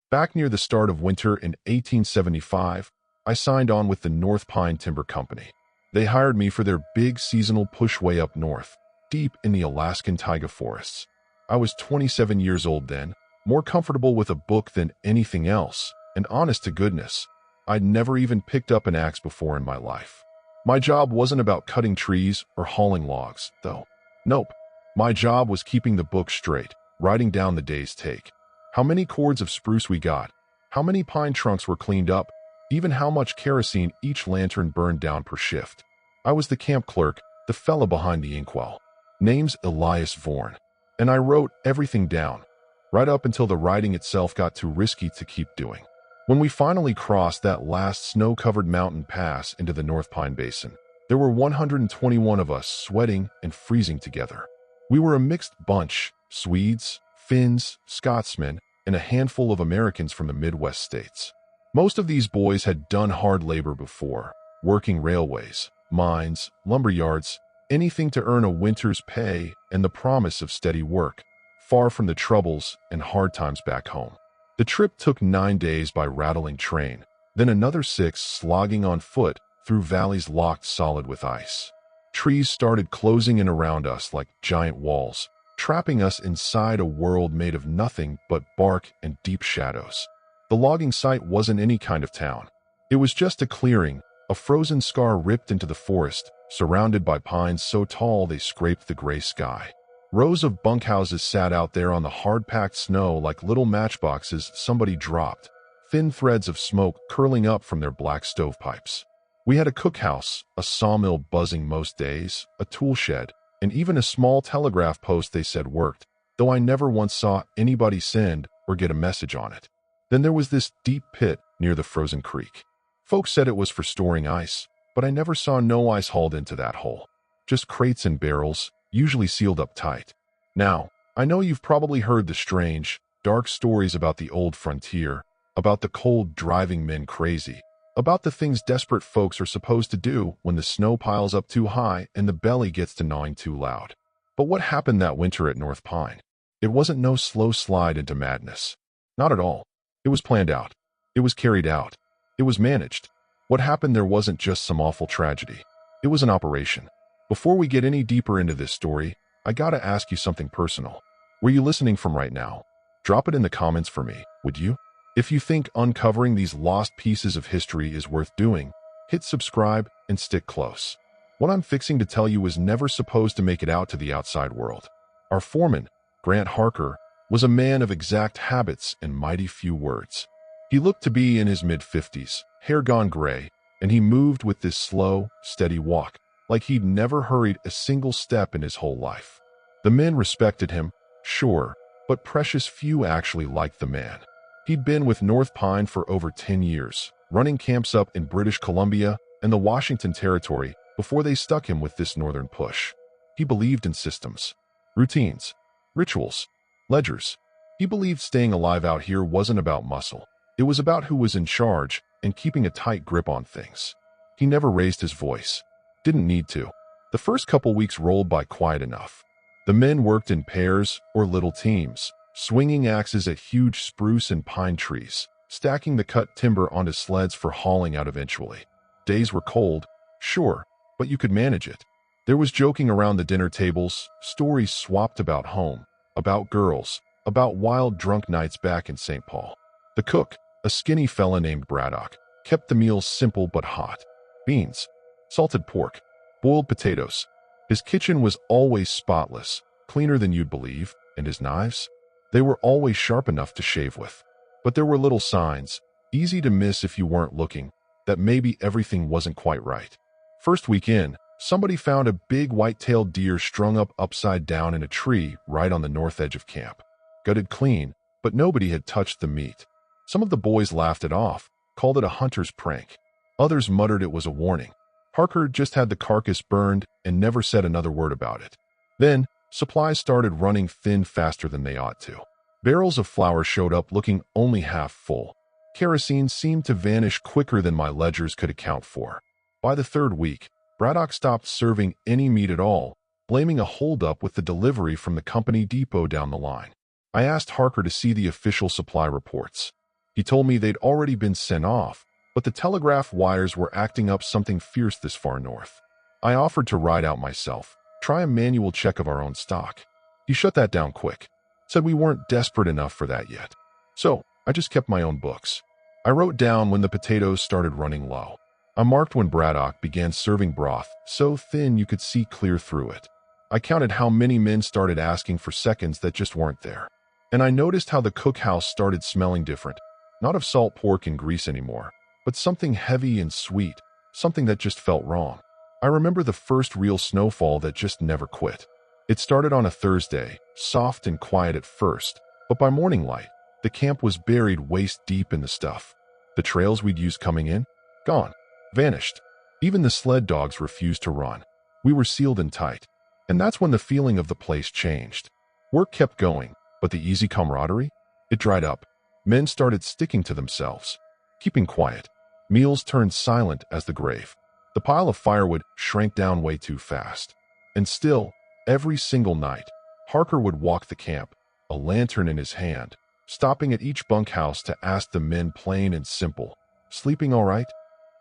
Back near the start of winter in 1875, I signed on with the North Pine Timber Company. They hired me for their big seasonal push way up north, deep in the Alaskan taiga forests. I was 27 years old then, more comfortable with a book than anything else, and honest to goodness, I'd never even picked up an axe before in my life. My job wasn't about cutting trees or hauling logs, though. Nope. My job was keeping the book straight, writing down the day's take. How many cords of spruce we got, how many pine trunks were cleaned up, even how much kerosene each lantern burned down per shift. I was the camp clerk, the fella behind the inkwell. Name's Elias Vorn. And I wrote everything down, right up until the writing itself got too risky to keep doing. When we finally crossed that last snow-covered mountain pass into the North Pine Basin, there were 121 of us sweating and freezing together. We were a mixed bunch, Swedes, Finns, Scotsmen, and a handful of Americans from the Midwest states. Most of these boys had done hard labor before, working railways, mines, lumber yards, anything to earn a winter's pay and the promise of steady work, far from the troubles and hard times back home. The trip took 9 days by rattling train, then another 6 slogging on foot through valleys locked solid with ice. Trees started closing in around us like giant walls, trapping us inside a world made of nothing but bark and deep shadows. The logging site wasn't any kind of town. It was just a clearing, a frozen scar ripped into the forest, surrounded by pines so tall they scraped the gray sky. Rows of bunkhouses sat out there on the hard-packed snow like little matchboxes somebody dropped, thin threads of smoke curling up from their black stovepipes. We had a cookhouse, a sawmill buzzing most days, a tool shed, and even a small telegraph post they said worked, though I never once saw anybody send or get a message on it. Then there was this deep pit near the frozen creek. Folks said it was for storing ice, but I never saw no ice hauled into that hole. Just crates and barrels, usually sealed up tight. Now, I know you've probably heard the strange, dark stories about the old frontier, about the cold driving men crazy, about the things desperate folks are supposed to do when the snow piles up too high and the belly gets to gnawing too loud. But what happened that winter at North Pine? It wasn't no slow slide into madness. Not at all. It was planned out. It was carried out. It was managed. What happened there wasn't just some awful tragedy. It was an operation. Before we get any deeper into this story, I gotta ask you something personal. Where you listening from right now? Drop it in the comments for me, would you? If you think uncovering these lost pieces of history is worth doing, hit subscribe and stick close. What I'm fixing to tell you was never supposed to make it out to the outside world. Our foreman, Grant Harker, was a man of exact habits and mighty few words. He looked to be in his mid-50s, hair gone gray, and he moved with this slow, steady walk, like he'd never hurried a single step in his whole life. The men respected him, sure, but precious few actually liked the man. He'd been with North Pine for over 10 years, running camps up in British Columbia and the Washington Territory before they stuck him with this northern push. He believed in systems, routines, rituals, ledgers. He believed staying alive out here wasn't about muscle. It was about who was in charge and keeping a tight grip on things. He never raised his voice. Didn't need to. The first couple weeks rolled by quiet enough. The men worked in pairs or little teams, swinging axes at huge spruce and pine trees, stacking the cut timber onto sleds for hauling out eventually. Days were cold, sure, but you could manage it. There was joking around the dinner tables, stories swapped about home, about girls, about wild drunk nights back in St. Paul. The cook, a skinny fella named Braddock, kept the meals simple but hot. Beans, salted pork, boiled potatoes. His kitchen was always spotless, cleaner than you'd believe, and his knives? They were always sharp enough to shave with. But there were little signs, easy to miss if you weren't looking, that maybe everything wasn't quite right. First week in, somebody found a big white-tailed deer strung up upside down in a tree right on the north edge of camp. Gutted clean, but nobody had touched the meat. Some of the boys laughed it off, called it a hunter's prank. Others muttered it was a warning. Harker just had the carcass burned and never said another word about it. Then, supplies started running thin faster than they ought to. Barrels of flour showed up looking only half full. Kerosene seemed to vanish quicker than my ledgers could account for. By the third week, Braddock stopped serving any meat at all, blaming a holdup with the delivery from the company depot down the line. I asked Harker to see the official supply reports. He told me they'd already been sent off, but the telegraph wires were acting up something fierce this far north. I offered to ride out myself, try a manual check of our own stock. He shut that down quick, said we weren't desperate enough for that yet. So I just kept my own books. I wrote down when the potatoes started running low. I marked when Braddock began serving broth so thin you could see clear through it. I counted how many men started asking for seconds that just weren't there. And I noticed how the cookhouse started smelling different, not of salt pork and grease anymore, but something heavy and sweet, something that just felt wrong. I remember the first real snowfall that just never quit. It started on a Thursday, soft and quiet at first, but by morning light, the camp was buried waist deep in the stuff. The trails we'd used coming in? Gone. Vanished. Even the sled dogs refused to run. We were sealed in tight. And that's when the feeling of the place changed. Work kept going, but the easy camaraderie? It dried up. Men started sticking to themselves, keeping quiet. Meals turned silent as the grave. The pile of firewood shrank down way too fast. And still, every single night, Harker would walk the camp, a lantern in his hand, stopping at each bunkhouse to ask the men plain and simple, "Sleeping all right?"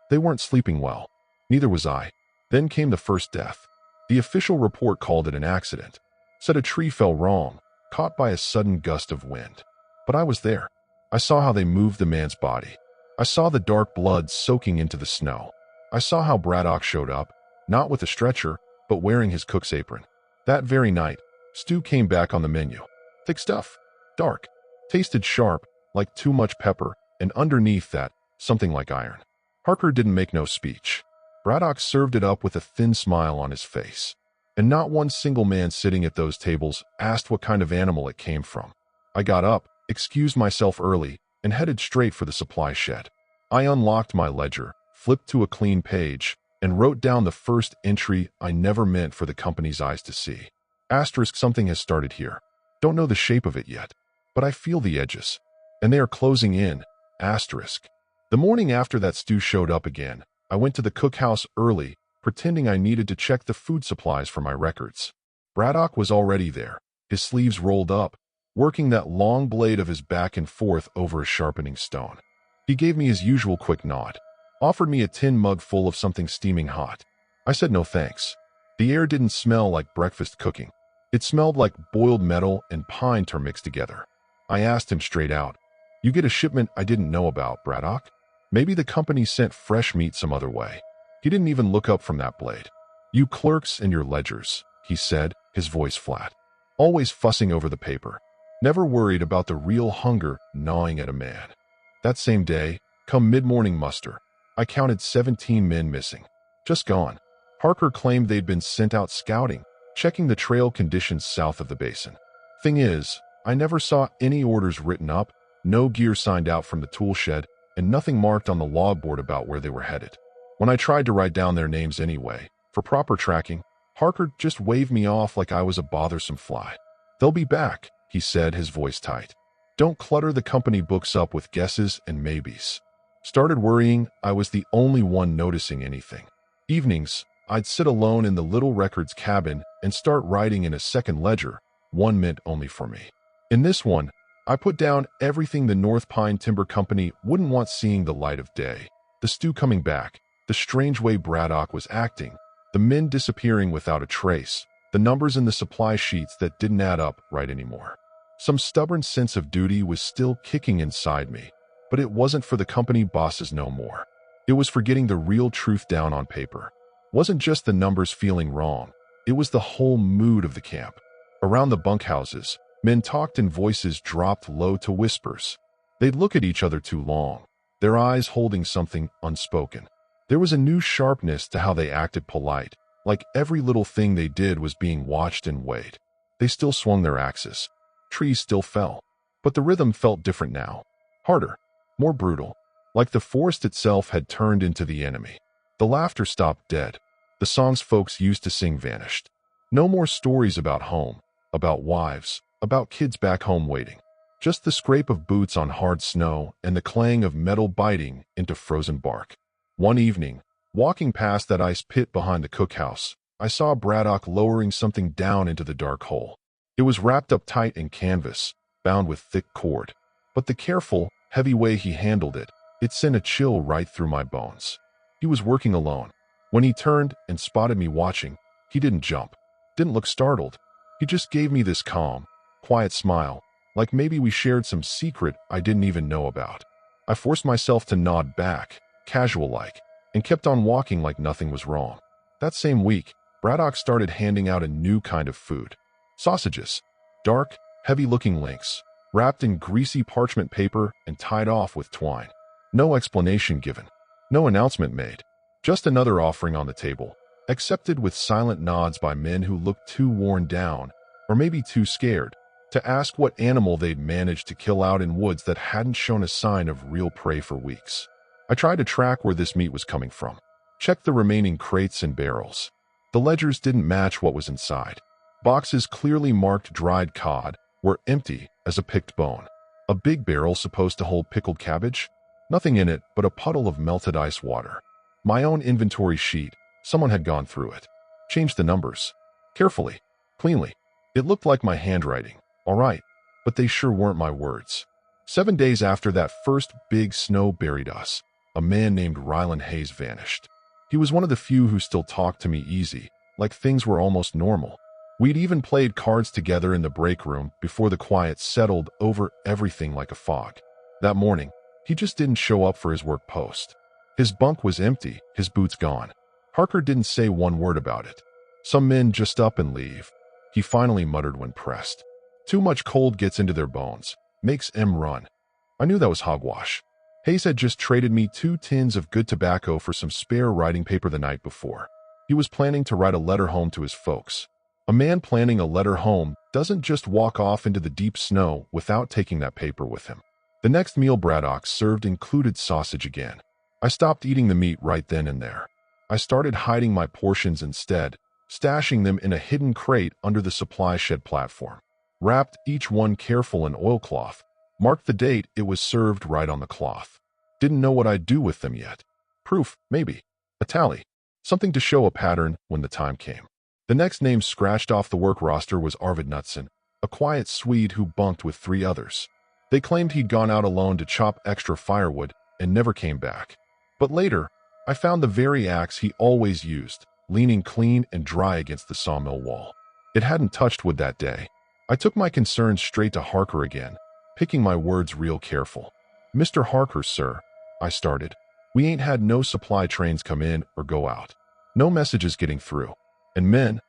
They weren't sleeping well. Neither was I. Then came the first death. The official report called it an accident, said a tree fell wrong, caught by a sudden gust of wind. But I was there. I saw how they moved the man's body. I saw the dark blood soaking into the snow. I saw how Braddock showed up, not with a stretcher, but wearing his cook's apron. That very night, stew came back on the menu. Thick stuff, dark, tasted sharp, like too much pepper, and underneath that, something like iron. Harker didn't make no speech. Braddock served it up with a thin smile on his face. And not one single man sitting at those tables asked what kind of animal it came from. I got up, excused myself early, and headed straight for the supply shed. I unlocked my ledger, flipped to a clean page, and wrote down the first entry I never meant for the company's eyes to see. Asterisk, something has started here. Don't know the shape of it yet, but I feel the edges. And they are closing in. Asterisk. The morning after that stew showed up again, I went to the cookhouse early, pretending I needed to check the food supplies for my records. Braddock was already there, his sleeves rolled up, working that long blade of his back and forth over a sharpening stone. He gave me his usual quick nod, offered me a tin mug full of something steaming hot. I said no thanks. The air didn't smell like breakfast cooking. It smelled like boiled metal and pine tar mixed together. I asked him straight out, "You get a shipment I didn't know about, Braddock? Maybe the company sent fresh meat some other way." He didn't even look up from that blade. "You clerks and your ledgers," he said, his voice flat. Always fussing over the paper. Never worried about the real hunger gnawing at a man. That same day, come mid-morning muster, I counted 17 men missing. Just gone. Harker claimed they'd been sent out scouting, checking the trail conditions south of the basin. Thing is, I never saw any orders written up, no gear signed out from the tool shed, and nothing marked on the logboard about where they were headed. When I tried to write down their names anyway, for proper tracking, Harker just waved me off like I was a bothersome fly. "They'll be back," he said, his voice tight. "Don't clutter the company books up with guesses and maybes." Started worrying I was the only one noticing anything. Evenings, I'd sit alone in the little records cabin and start writing in a second ledger, one meant only for me. In this one, I put down everything the North Pine Timber Company wouldn't want seeing the light of day. The stew coming back, the strange way Braddock was acting, the men disappearing without a trace, the numbers in the supply sheets that didn't add up right anymore. Some stubborn sense of duty was still kicking inside me, but it wasn't for the company bosses no more. It was for getting the real truth down on paper. Wasn't just the numbers feeling wrong, it was the whole mood of the camp. Around the bunkhouses, men talked and voices dropped low to whispers. They'd look at each other too long, their eyes holding something unspoken. There was a new sharpness to how they acted polite, like every little thing they did was being watched and weighed. They still swung their axes. Trees still fell. But the rhythm felt different now. Harder, more brutal, like the forest itself had turned into the enemy. The laughter stopped dead. The songs folks used to sing vanished. No more stories about home, about wives, about kids back home waiting. Just the scrape of boots on hard snow and the clang of metal biting into frozen bark. One evening, walking past that ice pit behind the cookhouse, I saw Braddock lowering something down into the dark hole. It was wrapped up tight in canvas, bound with thick cord. But the careful, heavy way he handled it, it sent a chill right through my bones. He was working alone. When he turned and spotted me watching, he didn't jump, didn't look startled. He just gave me this calm, quiet smile, like maybe we shared some secret I didn't even know about. I forced myself to nod back, casual-like, and kept on walking like nothing was wrong. That same week, Braddock started handing out a new kind of food. Sausages. Dark, heavy-looking links, wrapped in greasy parchment paper and tied off with twine. No explanation given. No announcement made. Just another offering on the table, accepted with silent nods by men who looked too worn down, or maybe too scared, to ask what animal they'd managed to kill out in woods that hadn't shown a sign of real prey for weeks. I tried to track where this meat was coming from. Checked the remaining crates and barrels. The ledgers didn't match what was inside. Boxes clearly marked dried cod were empty as a picked bone. A big barrel supposed to hold pickled cabbage? Nothing in it but a puddle of melted ice water. My own inventory sheet, someone had gone through it. Changed the numbers. Carefully. Cleanly. It looked like my handwriting. All right, but they sure weren't my words. 7 days after that first big snow buried us, a man named Ryland Hayes vanished. He was one of the few who still talked to me easy, like things were almost normal. We'd even played cards together in the break room before the quiet settled over everything like a fog. That morning, he just didn't show up for his work post. His bunk was empty, his boots gone. Harker didn't say one word about it. Some men just up and leave, he finally muttered when pressed. Too much cold gets into their bones, makes 'em run. I knew that was hogwash. Hayes had just traded me 2 tins of good tobacco for some spare writing paper the night before. He was planning to write a letter home to his folks. A man planning a letter home doesn't just walk off into the deep snow without taking that paper with him. The next meal Braddock served included sausage again. I stopped eating the meat right then and there. I started hiding my portions instead, stashing them in a hidden crate under the supply shed platform. Wrapped each one careful in oilcloth, marked the date it was served right on the cloth. Didn't know what I'd do with them yet. Proof, maybe. A tally. Something to show a pattern when the time came. The next name scratched off the work roster was Arvid Knutson, a quiet Swede who bunked with 3 others. They claimed he'd gone out alone to chop extra firewood and never came back. But later, I found the very axe he always used, leaning clean and dry against the sawmill wall. It hadn't touched wood that day. I took my concerns straight to Harker again, picking my words real careful. "Mr. Harker, sir," I started. "We ain't had no supply trains come in or go out. No messages getting through. And men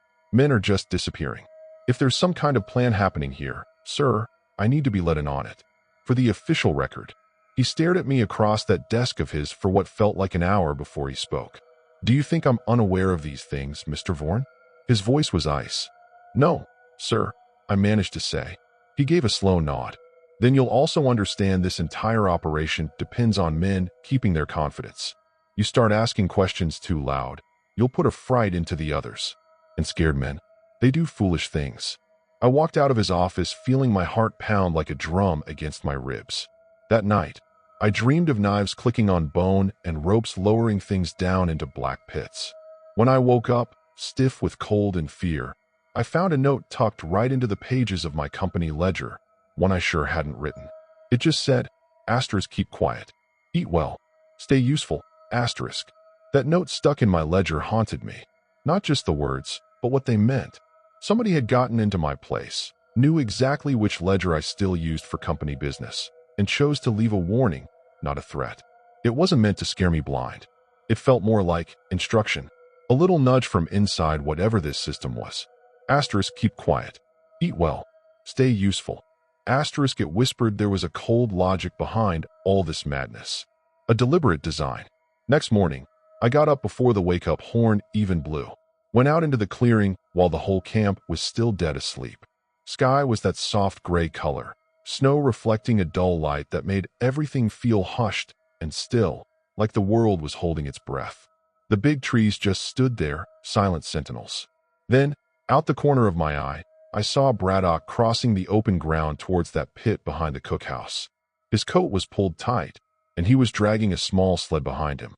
are just disappearing. If there's some kind of plan happening here, sir, I need to be let in on it. For the official record." He stared at me across that desk of his for what felt like an hour before he spoke. "Do you think I'm unaware of these things, Mr. Vorn?" His voice was ice. "No, sir," I managed to say. He gave a slow nod. "Then you'll also understand this entire operation depends on men keeping their confidence. You start asking questions too loud, you'll put a fright into the others. And scared men, they do foolish things." I walked out of his office feeling my heart pound like a drum against my ribs. That night, I dreamed of knives clicking on bone and ropes lowering things down into black pits. When I woke up, stiff with cold and fear, I found a note tucked right into the pages of my company ledger, one I sure hadn't written. It just said, *, keep quiet. Eat well. Stay useful, *. That note stuck in my ledger haunted me. Not just the words, but what they meant. Somebody had gotten into my place, knew exactly which ledger I still used for company business, and chose to leave a warning, not a threat. It wasn't meant to scare me blind. It felt more like instruction, a little nudge from inside whatever this system was. *, keep quiet. Eat well. Stay useful. *, it whispered there was a cold logic behind all this madness. A deliberate design. Next morning, I got up before the wake-up horn even blew. Went out into the clearing while the whole camp was still dead asleep. Sky was that soft gray color, snow reflecting a dull light that made everything feel hushed and still, like the world was holding its breath. The big trees just stood there, silent sentinels. Then, out the corner of my eye, I saw Braddock crossing the open ground towards that pit behind the cookhouse. His coat was pulled tight, and he was dragging a small sled behind him.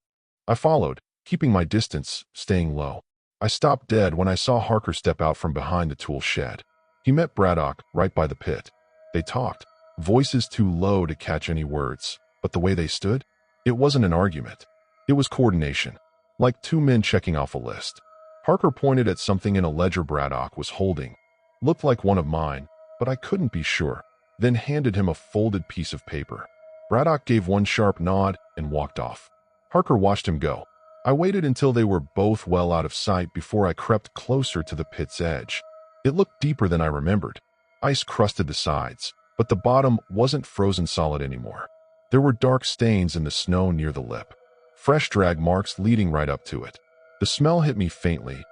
I followed, keeping my distance, staying low. I stopped dead when I saw Harker step out from behind the tool shed. He met Braddock right by the pit. They talked, voices too low to catch any words, but the way they stood, it wasn't an argument. It was coordination, like two men checking off a list. Harker pointed at something in a ledger Braddock was holding. Looked like one of mine, but I couldn't be sure, then handed him a folded piece of paper. Braddock gave one sharp nod and walked off. Harker watched him go. I waited until they were both well out of sight before I crept closer to the pit's edge. It looked deeper than I remembered. Ice crusted the sides, but the bottom wasn't frozen solid anymore. There were dark stains in the snow near the lip, fresh drag marks leading right up to it. The smell hit me faintly,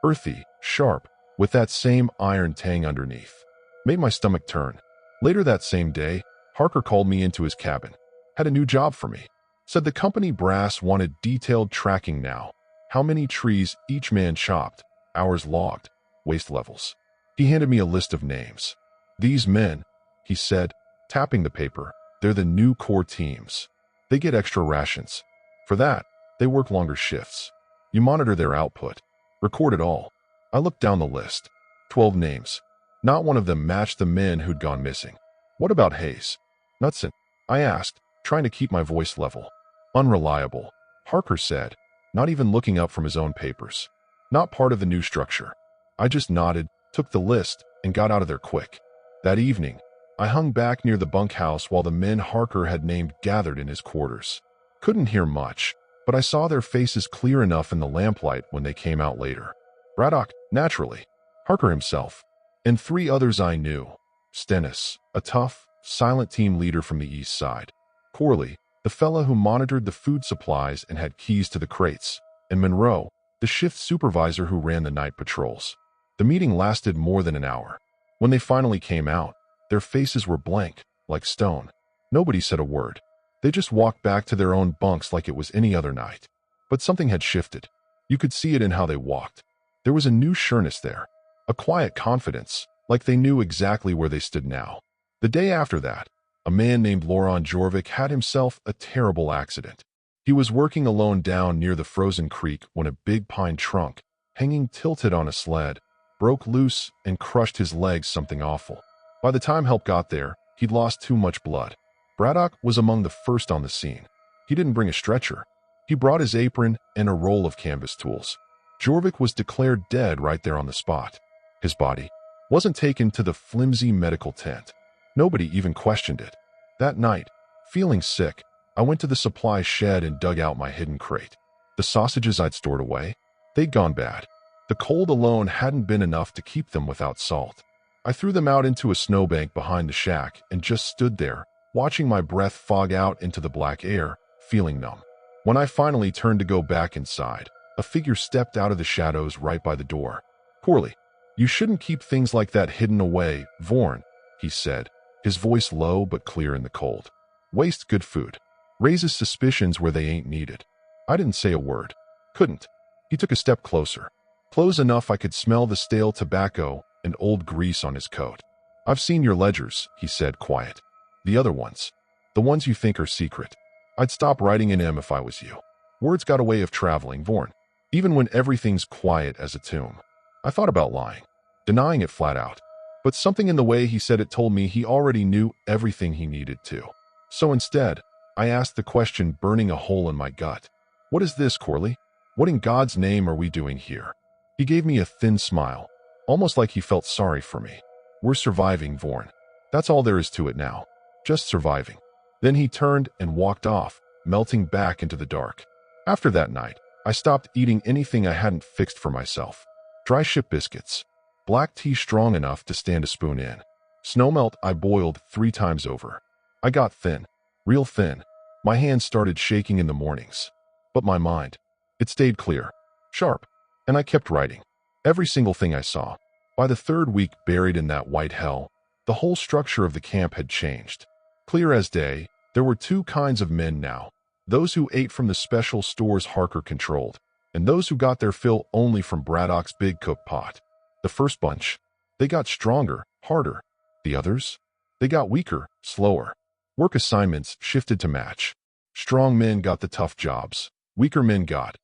earthy, sharp, with that same iron tang underneath. Made my stomach turn. Later that same day, Harker called me into his cabin. Had a new job for me. Said the company brass wanted detailed tracking now. How many trees each man chopped, hours logged, waste levels. He handed me a list of names. These men, he said, tapping the paper, they're the new core teams. They get extra rations. For that, they work longer shifts. You monitor their output. Record it all. I looked down the list. 12 names. Not one of them matched the men who'd gone missing. What about Hayes? Knudsen? I asked, trying to keep my voice level. Unreliable, Harker said, not even looking up from his own papers. Not part of the new structure. I just nodded, took the list, and got out of there quick. That evening, I hung back near the bunkhouse while the men Harker had named gathered in his quarters. Couldn't hear much, but I saw their faces clear enough in the lamplight when they came out later. Braddock, naturally. Harker himself. And 3 others I knew. Stennis, a tough, silent team leader from the east side. Corley, the fella who monitored the food supplies and had keys to the crates. And Monroe, the shift supervisor who ran the night patrols. The meeting lasted more than an hour. When they finally came out, their faces were blank, like stone. Nobody said a word. They just walked back to their own bunks like it was any other night. But something had shifted. You could see it in how they walked. There was a new sureness there, a quiet confidence, like they knew exactly where they stood now. The day after that, a man named Laurent Jorvik had himself a terrible accident. He was working alone down near the frozen creek when a big pine trunk, hanging tilted on a sled, broke loose and crushed his legs something awful. By the time help got there, he'd lost too much blood. Braddock was among the first on the scene. He didn't bring a stretcher. He brought his apron and a roll of canvas tools. Jorvik was declared dead right there on the spot. His body wasn't taken to the flimsy medical tent. Nobody even questioned it. That night, feeling sick, I went to the supply shed and dug out my hidden crate. The sausages I'd stored away, they'd gone bad. The cold alone hadn't been enough to keep them without salt. I threw them out into a snowbank behind the shack and just stood there, watching my breath fog out into the black air, feeling numb. When I finally turned to go back inside, a figure stepped out of the shadows right by the door. Corley, you shouldn't keep things like that hidden away, Vorn, he said, his voice low but clear in the cold. Waste good food. Raises suspicions where they ain't needed. I didn't say a word. Couldn't. He took a step closer. Close enough I could smell the stale tobacco and old grease on his coat. I've seen your ledgers, he said, quiet. The other ones. The ones you think are secret. I'd stop writing in them if I was you. Words got a way of traveling, Vorn. Even when everything's quiet as a tomb. I thought about lying. Denying it flat out. But something in the way he said it told me he already knew everything he needed to. So instead, I asked the question burning a hole in my gut. What is this, Corley? What in God's name are we doing here? He gave me a thin smile, almost like he felt sorry for me. We're surviving, Vorn. That's all there is to it now. Just surviving. Then he turned and walked off, melting back into the dark. After that night, I stopped eating anything I hadn't fixed for myself. Dry ship biscuits. Black tea strong enough to stand a spoon in. Snowmelt I boiled 3 times over. I got thin. Real thin. My hands started shaking in the mornings. But my mind, it stayed clear. Sharp. And I kept writing. Every single thing I saw. By the 3rd week buried in that white hell, the whole structure of the camp had changed. Clear as day, there were 2 kinds of men now. Those who ate from the special stores Harker controlled, and those who got their fill only from Braddock's big cook pot. The first bunch, they got stronger, harder. The others, they got weaker, slower. Work assignments shifted to match. Strong men got the tough jobs. Weaker men got,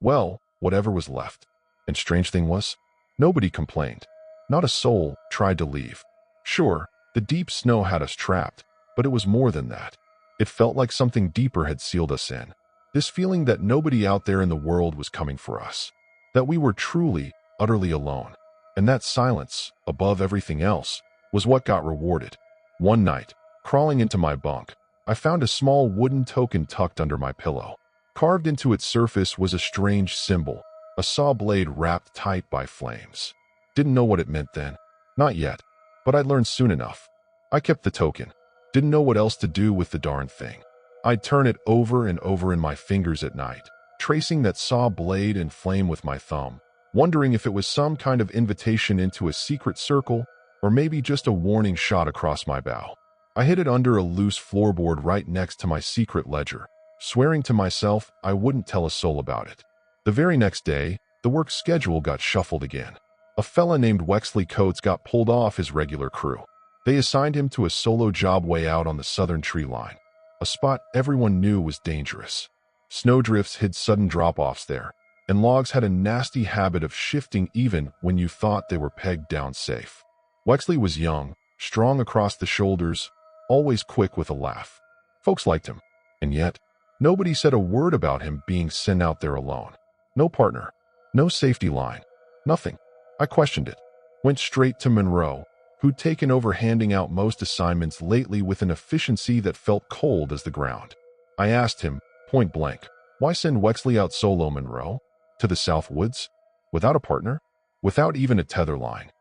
well, whatever was left. And strange thing was, nobody complained. Not a soul tried to leave. Sure, the deep snow had us trapped, But it was more than that. It felt like something deeper had sealed us in. This feeling that nobody out there in the world was coming for us. That we were truly, utterly alone. And that silence, above everything else, was what got rewarded. One night, crawling into my bunk, I found a small wooden token tucked under my pillow. Carved into its surface was a strange symbol, a saw blade wrapped tight by flames. Didn't know what it meant then. Not yet. But I'd learn soon enough. I kept the token. Didn't know what else to do with the darn thing. I'd turn it over and over in my fingers at night, tracing that saw blade and flame with my thumb, wondering if it was some kind of invitation into a secret circle, or maybe just a warning shot across my bow. I hid it under a loose floorboard right next to my secret ledger, swearing to myself I wouldn't tell a soul about it. The very next day, the work schedule got shuffled again. A fella named Wexley Coates got pulled off his regular crew. They assigned him to a solo job way out on the southern tree line, a spot everyone knew was dangerous. Snowdrifts hid sudden drop-offs there, and logs had a nasty habit of shifting even when you thought they were pegged down safe. Wexley was young, strong across the shoulders, always quick with a laugh. Folks liked him, and yet, nobody said a word about him being sent out there alone. No partner, no safety line, nothing. I questioned it. Went straight to Monroe, who'd taken over handing out most assignments lately with an efficiency that felt cold as the ground. I asked him, point blank, why send Wexley out solo, Monroe? To the South Woods? Without a partner? Without even a tether line?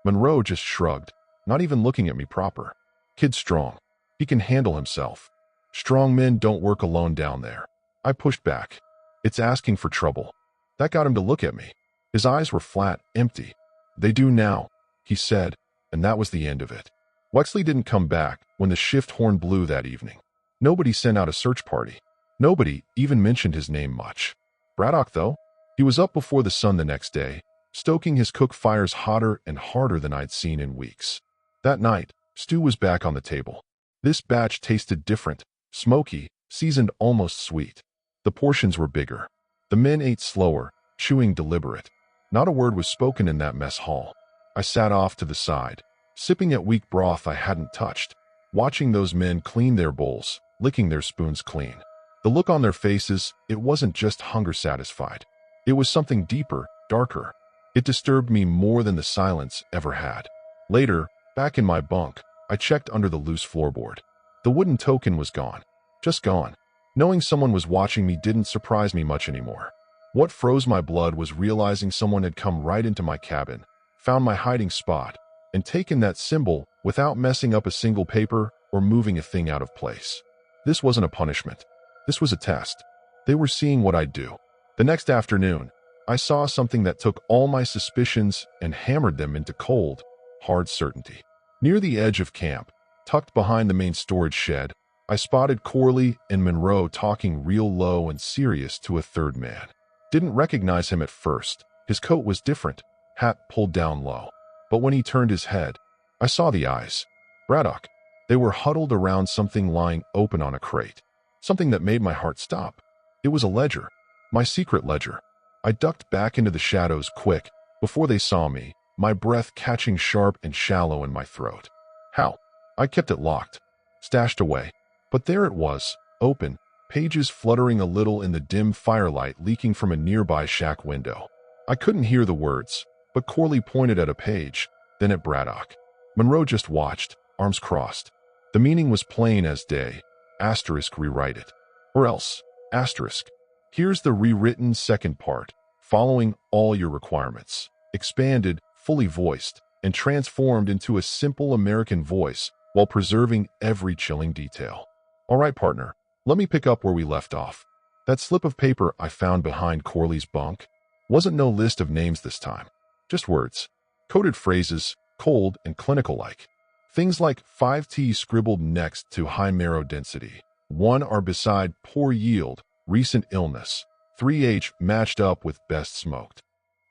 Monroe just shrugged, not even looking at me proper. Kid's strong. He can handle himself. Strong men don't work alone down there. I pushed back. It's asking for trouble. That got him to look at me. His eyes were flat, empty. They do now, he said, and that was the end of it. Wexley didn't come back when the shift horn blew that evening. Nobody sent out a search party. Nobody even mentioned his name much. Braddock, though, he was up before the sun the next day, stoking his cook fires hotter and harder than I'd seen in weeks. That night, stew was back on the table. This batch tasted different, smoky, seasoned almost sweet. The portions were bigger. The men ate slower, chewing deliberate. Not a word was spoken in that mess hall. I sat off to the side, sipping at weak broth I hadn't touched, watching those men clean their bowls, licking their spoons clean. The look on their faces, it wasn't just hunger satisfied. It was something deeper, darker. It disturbed me more than the silence ever had. Later, back in my bunk, I checked under the loose floorboard. The wooden token was gone. Just gone. Knowing someone was watching me didn't surprise me much anymore. What froze my blood was realizing someone had come right into my cabin, found my hiding spot, and taken that symbol without messing up a single paper or moving a thing out of place. This wasn't a punishment. This was a test. They were seeing what I'd do. The next afternoon, I saw something that took all my suspicions and hammered them into cold, hard certainty. Near the edge of camp, tucked behind the main storage shed, I spotted Corley and Monroe talking real low and serious to a third man. Didn't recognize him at first. His coat was different, hat pulled down low. But when he turned his head, I saw the eyes. Braddock. They were huddled around something lying open on a crate. Something that made my heart stop. It was a ledger. My secret ledger. I ducked back into the shadows quick, before they saw me, my breath catching sharp and shallow in my throat. How? I kept it locked, stashed away. But there it was, open, pages fluttering a little in the dim firelight leaking from a nearby shack window. I couldn't hear the words, but Corley pointed at a page, then at Braddock. Monroe just watched, arms crossed. The meaning was plain as day. Asterisk, rewrite it. Or else, asterisk. Here's the rewritten second part, following all your requirements. Expanded, fully voiced, and transformed into a simple American voice while preserving every chilling detail. All right, partner, let me pick up where we left off. That slip of paper I found behind Corley's bunk wasn't no list of names this time. Just words. Coded phrases, cold and clinical-like. Things like 5T scribbled next to high marrow density. 1R beside poor yield, recent illness. 3H matched up with best smoked.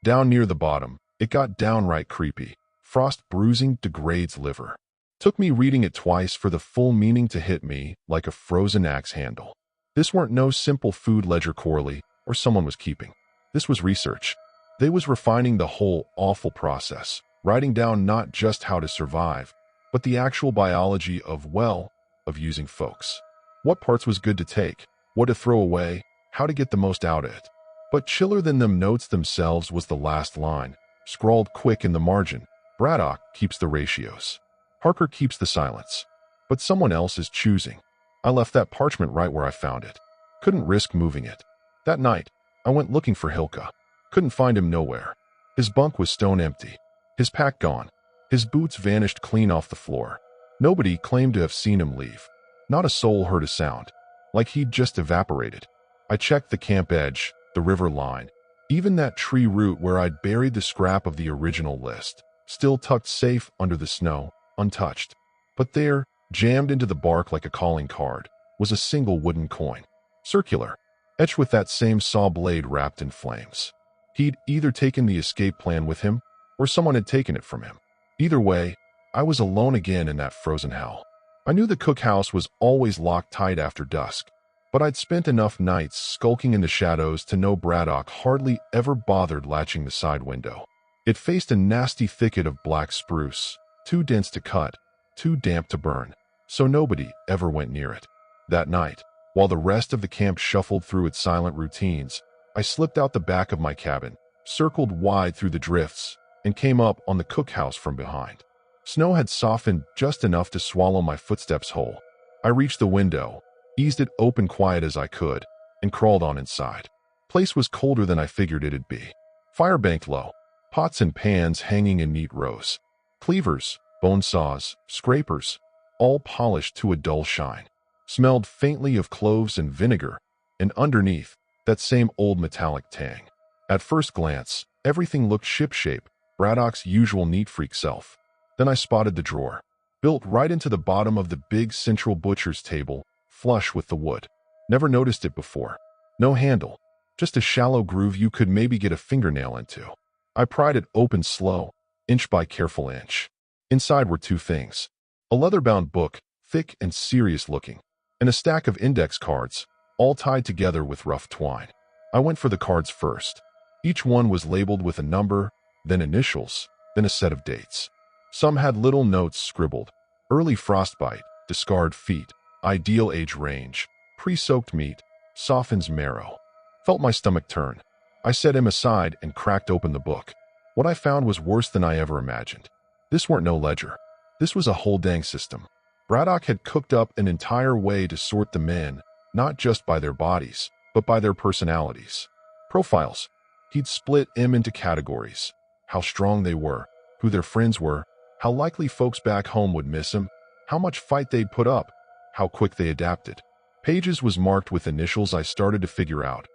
Down near the bottom, it got downright creepy. Frost bruising degrades liver. Took me reading it twice for the full meaning to hit me like a frozen axe handle. This weren't no simple food ledger Corley or someone was keeping. This was research. They was refining the whole awful process, writing down not just how to survive, but the actual biology of, well, of using folks. What parts was good to take, what to throw away, how to get the most out of it. But chiller than them notes themselves was the last line, scrawled quick in the margin. Braddock keeps the ratios. Harker keeps the silence. But someone else is choosing. I left that parchment right where I found it. Couldn't risk moving it. That night, I went looking for Hilka. Couldn't find him nowhere. His bunk was stone empty. His pack gone. His boots vanished clean off the floor. Nobody claimed to have seen him leave. Not a soul heard a sound. Like he'd just evaporated. I checked the camp edge, the river line, even that tree root where I'd buried the scrap of the original list, still tucked safe under the snow, untouched. But there, jammed into the bark like a calling card, was a single wooden coin. Circular, etched with that same saw blade wrapped in flames. He'd either taken the escape plan with him, or someone had taken it from him. Either way, I was alone again in that frozen hell. I knew the cookhouse was always locked tight after dusk, but I'd spent enough nights skulking in the shadows to know Braddock hardly ever bothered latching the side window. It faced a nasty thicket of black spruce, too dense to cut, too damp to burn, so nobody ever went near it. That night, while the rest of the camp shuffled through its silent routines, I slipped out the back of my cabin, circled wide through the drifts, and came up on the cookhouse from behind. Snow had softened just enough to swallow my footsteps whole. I reached the window, eased it open quiet as I could, and crawled on inside. Place was colder than I figured it'd be. Fire banked low, pots and pans hanging in neat rows. Cleavers, bone saws, scrapers, all polished to a dull shine. Smelled faintly of cloves and vinegar, and underneath, that same old metallic tang. At first glance, everything looked shipshape, Braddock's usual neat freak self. Then I spotted the drawer, built right into the bottom of the big central butcher's table, flush with the wood. Never noticed it before. No handle, just a shallow groove you could maybe get a fingernail into. I pried it open slow, inch by careful inch. Inside were two things. A leather-bound book, thick and serious looking, and a stack of index cards, all tied together with rough twine. I went for the cards first. Each one was labeled with a number, then initials, then a set of dates. Some had little notes scribbled. Early frostbite, discard feet, ideal age range, pre-soaked meat, softens marrow. Felt my stomach turn. I set him aside and cracked open the book. What I found was worse than I ever imagined. This weren't no ledger. This was a whole dang system. Braddock had cooked up an entire way to sort the men, not just by their bodies, but by their personalities. Profiles. He'd split them into categories. How strong they were, who their friends were, how likely folks back home would miss him, how much fight they'd put up, how quick they adapted. Pages was marked with initials I started to figure out.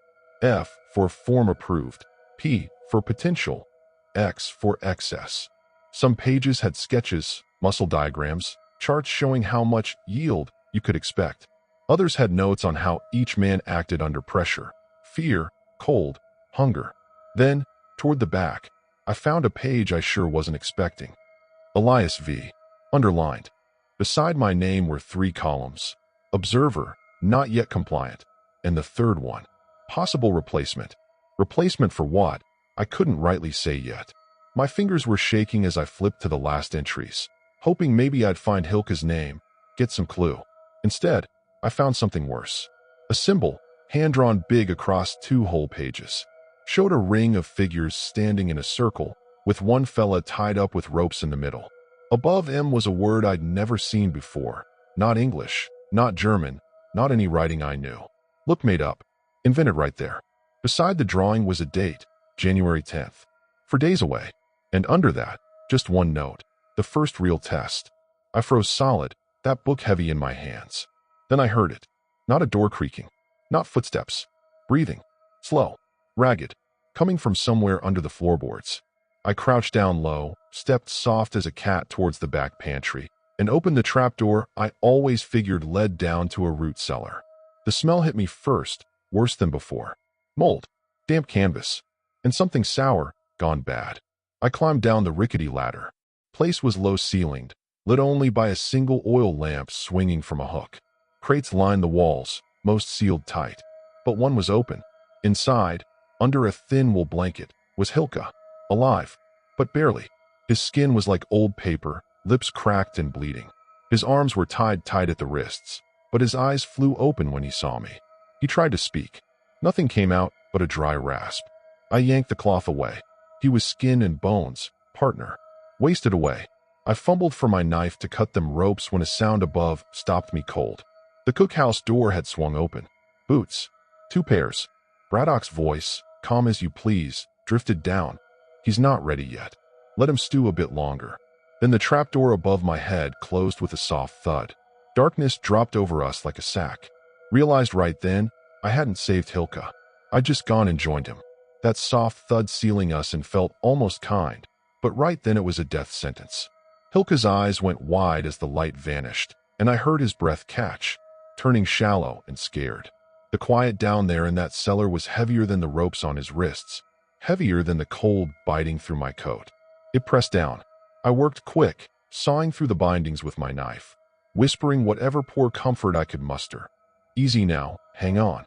F for form approved, P for potential, X for excess. Some pages had sketches, muscle diagrams, charts showing how much yield you could expect. Others had notes on how each man acted under pressure, fear, cold, hunger. Then, toward the back, I found a page I sure wasn't expecting. Elias V. Underlined. Beside my name were 3 columns. Observer, not yet compliant. And the third one. Possible replacement. Replacement for what? I couldn't rightly say yet. My fingers were shaking as I flipped to the last entries, hoping maybe I'd find Hilka's name, get some clue. Instead, I found something worse. A symbol, hand-drawn big across 2 whole pages. Showed a ring of figures standing in a circle, with one fella tied up with ropes in the middle. Above him was a word I'd never seen before. Not English, not German, not any writing I knew. Looked made up. Invented right there. Beside the drawing was a date, January 10th. For days away. And under that, just one note. The first real test. I froze solid, that book heavy in my hands. Then I heard it. Not a door creaking. Not footsteps. Breathing. Slow. Ragged. Coming from somewhere under the floorboards. I crouched down low, stepped soft as a cat towards the back pantry, and opened the trapdoor I always figured led down to a root cellar. The smell hit me first, worse than before. Mold. Damp canvas. And something sour, gone bad. I climbed down the rickety ladder. Place was low-ceilinged, lit only by a single oil lamp swinging from a hook. Crates lined the walls, most sealed tight. But one was open. Inside, under a thin wool blanket, was Hilka. Alive, but barely. His skin was like old paper, lips cracked and bleeding. His arms were tied tight at the wrists, but his eyes flew open when he saw me. He tried to speak. Nothing came out but a dry rasp. I yanked the cloth away. He was skin and bones, partner. Wasted away. I fumbled for my knife to cut them ropes when a sound above stopped me cold. The cookhouse door had swung open. Boots. 2 pairs. Braddock's voice, calm as you please, drifted down. He's not ready yet. Let him stew a bit longer. Then the trapdoor above my head closed with a soft thud. Darkness dropped over us like a sack. Realized right then, I hadn't saved Hilka. I'd just gone and joined him. That soft thud sealing us and felt almost kind, but right then it was a death sentence. Hilka's eyes went wide as the light vanished, and I heard his breath catch, turning shallow and scared. The quiet down there in that cellar was heavier than the ropes on his wrists, heavier than the cold biting through my coat. It pressed down. I worked quick, sawing through the bindings with my knife, whispering whatever poor comfort I could muster. Easy now, hang on.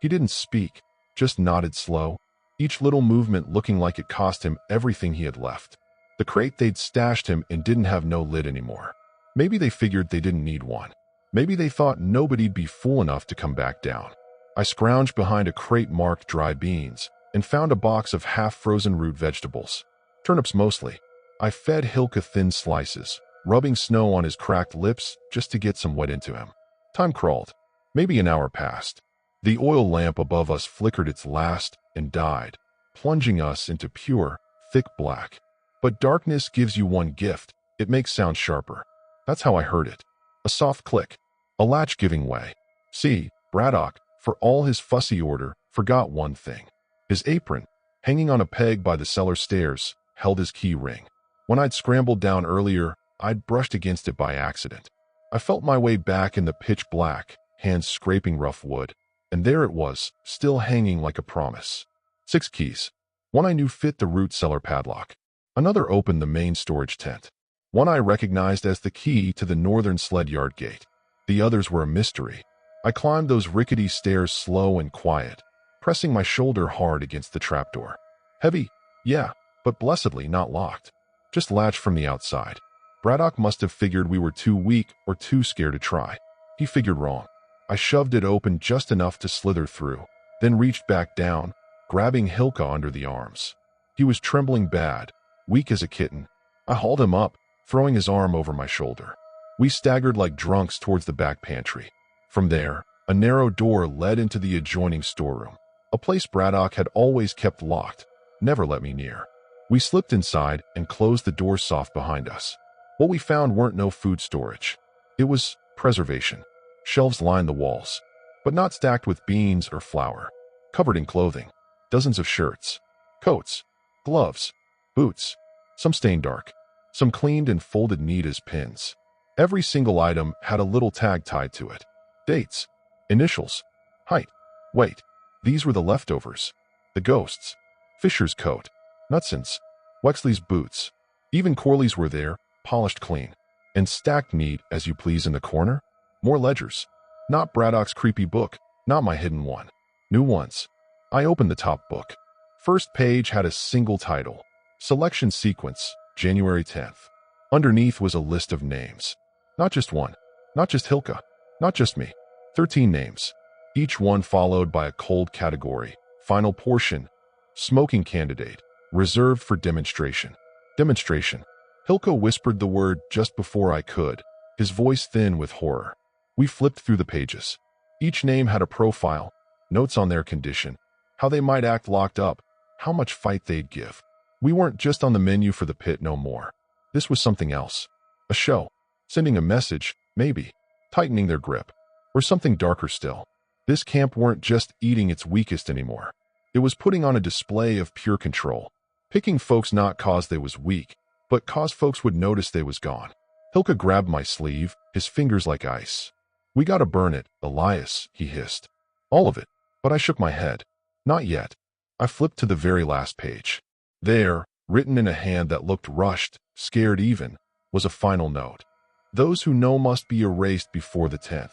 He didn't speak, just nodded slow, each little movement looking like it cost him everything he had left. The crate they'd stashed him in didn't have no lid anymore. Maybe they figured they didn't need one. Maybe they thought nobody'd be fool enough to come back down. I scrounged behind a crate marked dry beans and found a box of half-frozen root vegetables. Turnips mostly. I fed Hilka thin slices, rubbing snow on his cracked lips just to get some wet into him. Time crawled. Maybe an hour passed. The oil lamp above us flickered its last and died, plunging us into pure, thick black. But darkness gives you one gift. It makes sound sharper. That's how I heard it. A soft click. A latch giving way. See, Braddock, for all his fussy order, forgot one thing. His apron, hanging on a peg by the cellar stairs, held his key ring. When I'd scrambled down earlier, I'd brushed against it by accident. I felt my way back in the pitch black, hands scraping rough wood. And there it was, still hanging like a promise. 6 keys. One I knew fit the root cellar padlock. Another opened the main storage tent. One I recognized as the key to the northern sled yard gate. The others were a mystery. I climbed those rickety stairs slow and quiet, pressing my shoulder hard against the trapdoor. Heavy, yeah, but blessedly not locked. Just latched from the outside. Braddock must have figured we were too weak or too scared to try. He figured wrong. I shoved it open just enough to slither through, then reached back down, grabbing Hilka under the arms. He was trembling bad, weak as a kitten. I hauled him up, throwing his arm over my shoulder. We staggered like drunks towards the back pantry. From there, a narrow door led into the adjoining storeroom, a place Braddock had always kept locked, never let me near. We slipped inside and closed the door soft behind us. What we found weren't no food storage. It was preservation. Shelves lined the walls, but not stacked with beans or flour. Covered in clothing. Dozens of shirts, coats, gloves, boots. Some stained dark. Some cleaned and folded neat as pins. Every single item had a little tag tied to it. Dates, initials, height, weight. These were the leftovers. The ghosts. Fisher's coat. Knutson's. Wexley's boots. Even Corley's were there, polished clean. And stacked neat as you please in the corner. More ledgers. Not Braddock's creepy book, not my hidden one. New ones. I opened the top book. First page had a single title. Selection Sequence, January 10th. Underneath was a list of names. Not just one. Not just Hilka. Not just me. 13 names. Each one followed by a cold category. Final portion. Smoking candidate. Reserved for demonstration. Demonstration. Hilka whispered the word just before I could, his voice thin with horror. We flipped through the pages. Each name had a profile, notes on their condition, how they might act locked up, how much fight they'd give. We weren't just on the menu for the pit no more. This was something else. A show. Sending a message, maybe. Tightening their grip. Or something darker still. This camp weren't just eating its weakest anymore. It was putting on a display of pure control. Picking folks not cause they was weak, but cause folks would notice they was gone. Hilka grabbed my sleeve, his fingers like ice. We gotta burn it, Elias, he hissed. All of it. But I shook my head. Not yet. I flipped to the very last page. There, written in a hand that looked rushed, scared even, was a final note. Those who know must be erased before the 10th.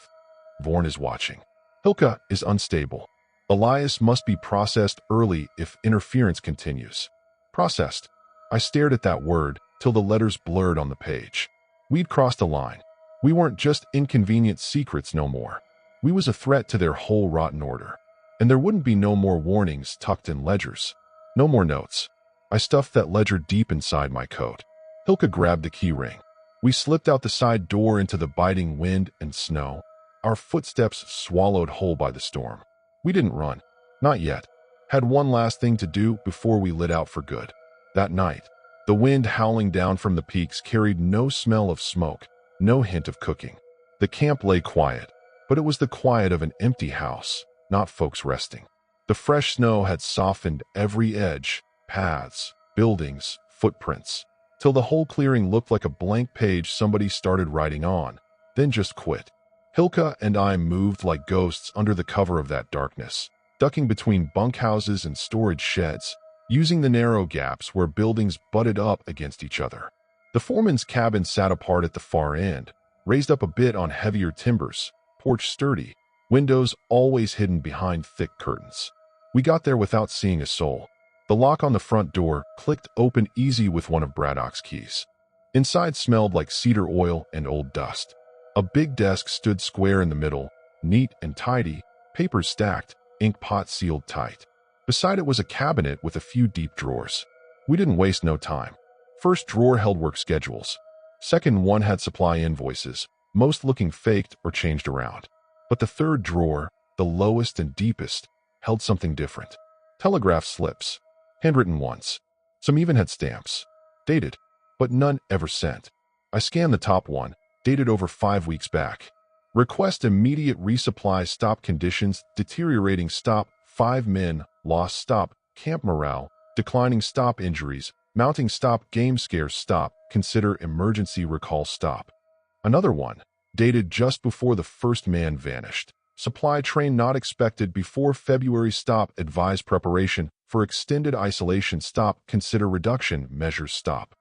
Vorn is watching. Hilka is unstable. Elias must be processed early if interference continues. Processed. I stared at that word till the letters blurred on the page. We'd crossed a line. We weren't just inconvenient secrets no more. We was a threat to their whole rotten order. And there wouldn't be no more warnings tucked in ledgers. No more notes. I stuffed that ledger deep inside my coat. Hilka grabbed the key ring. We slipped out the side door into the biting wind and snow, our footsteps swallowed whole by the storm. We didn't run. Not yet. Had one last thing to do before we lit out for good. That night, the wind howling down from the peaks carried no smell of smoke, no hint of cooking. The camp lay quiet, but it was the quiet of an empty house, not folks resting. The fresh snow had softened every edge, paths, buildings, footprints, till the whole clearing looked like a blank page somebody started writing on, then just quit. Hilka and I moved like ghosts under the cover of that darkness, ducking between bunkhouses and storage sheds, using the narrow gaps where buildings butted up against each other. The foreman's cabin sat apart at the far end, raised up a bit on heavier timbers, porch sturdy, windows always hidden behind thick curtains. We got there without seeing a soul. The lock on the front door clicked open easy with one of Braddock's keys. Inside smelled like cedar oil and old dust. A big desk stood square in the middle, neat and tidy, papers stacked, ink pot sealed tight. Beside it was a cabinet with a few deep drawers. We didn't waste no time. First drawer held work schedules. Second one had supply invoices, most looking faked or changed around. But the third drawer, the lowest and deepest, held something different. Telegraph slips, handwritten ones. Some even had stamps. Dated, but none ever sent. I scanned the top one, dated over 5 weeks back. Request immediate resupply, stop conditions, deteriorating, stop, 5 men, lost, stop, camp morale, declining, stop, injuries, mounting, stop, game scares, stop, consider emergency recall, stop. Another one, dated just before the first man vanished. Supply train not expected before February, stop, advise preparation for extended isolation, stop, consider reduction measures, stop.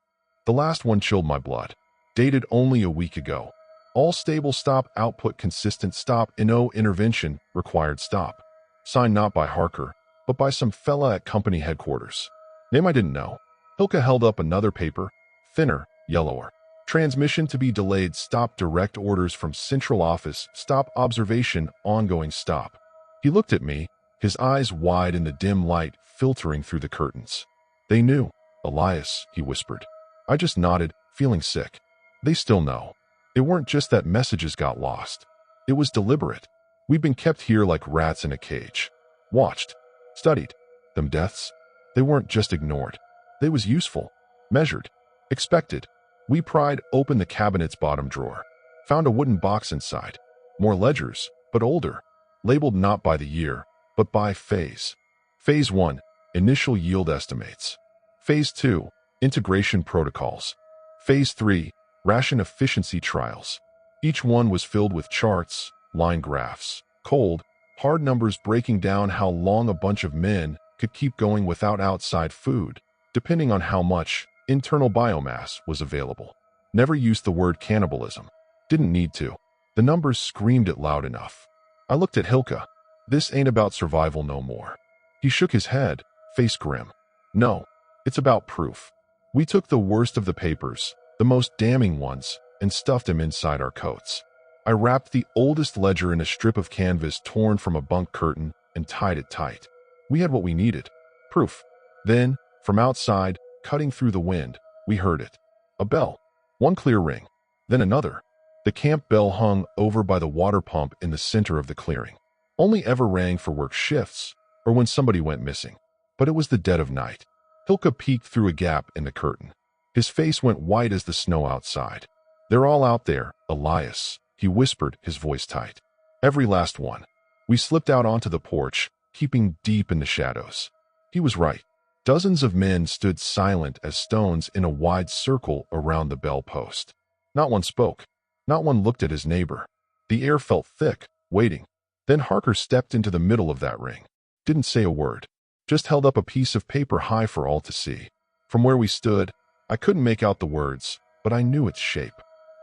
The last one chilled my blood. Dated only a week ago. All stable, stop, output consistent, stop, no intervention required, stop. Signed not by Harker, but by some fella at company headquarters. Name I didn't know. Hilka held up another paper, thinner, yellower. Transmission to be delayed, stop, direct orders from central office, stop, observation, ongoing, stop. He looked at me, his eyes wide in the dim light filtering through the curtains. They knew. Elias, he whispered. I just nodded, feeling sick. They still know. It weren't just that messages got lost. It was deliberate. We'd been kept here like rats in a cage. Watched. Studied. Them deaths. They weren't just ignored. They was useful. Measured. Expected. We pried open the cabinet's bottom drawer. Found a wooden box inside. More ledgers, but older. Labeled not by the year, but by phase. Phase 1, initial yield estimates. Phase 2, integration protocols. Phase 3, ration efficiency trials. Each one was filled with charts, line graphs, cold, hard numbers breaking down how long a bunch of men could keep going without outside food, depending on how much internal biomass was available. Never used the word cannibalism. Didn't need to. The numbers screamed it loud enough. I looked at Hilka. This ain't about survival no more. He shook his head, face grim. No, it's about proof. We took the worst of the papers, the most damning ones, and stuffed them inside our coats. I wrapped the oldest ledger in a strip of canvas torn from a bunk curtain and tied it tight. We had what we needed. Proof. Then, from outside, cutting through the wind, we heard it. A bell. One clear ring. Then another. The camp bell hung over by the water pump in the center of the clearing. Only ever rang for work shifts or when somebody went missing. But it was the dead of night. Hilka peeked through a gap in the curtain. His face went white as the snow outside. They're all out there, Elias, he whispered, his voice tight. Every last one. We slipped out onto the porch, keeping deep in the shadows. He was right. Dozens of men stood silent as stones in a wide circle around the bell post. Not one spoke. Not one looked at his neighbor. The air felt thick, waiting. Then Harker stepped into the middle of that ring. Didn't say a word. Just held up a piece of paper high for all to see. From where we stood, I couldn't make out the words, but I knew its shape.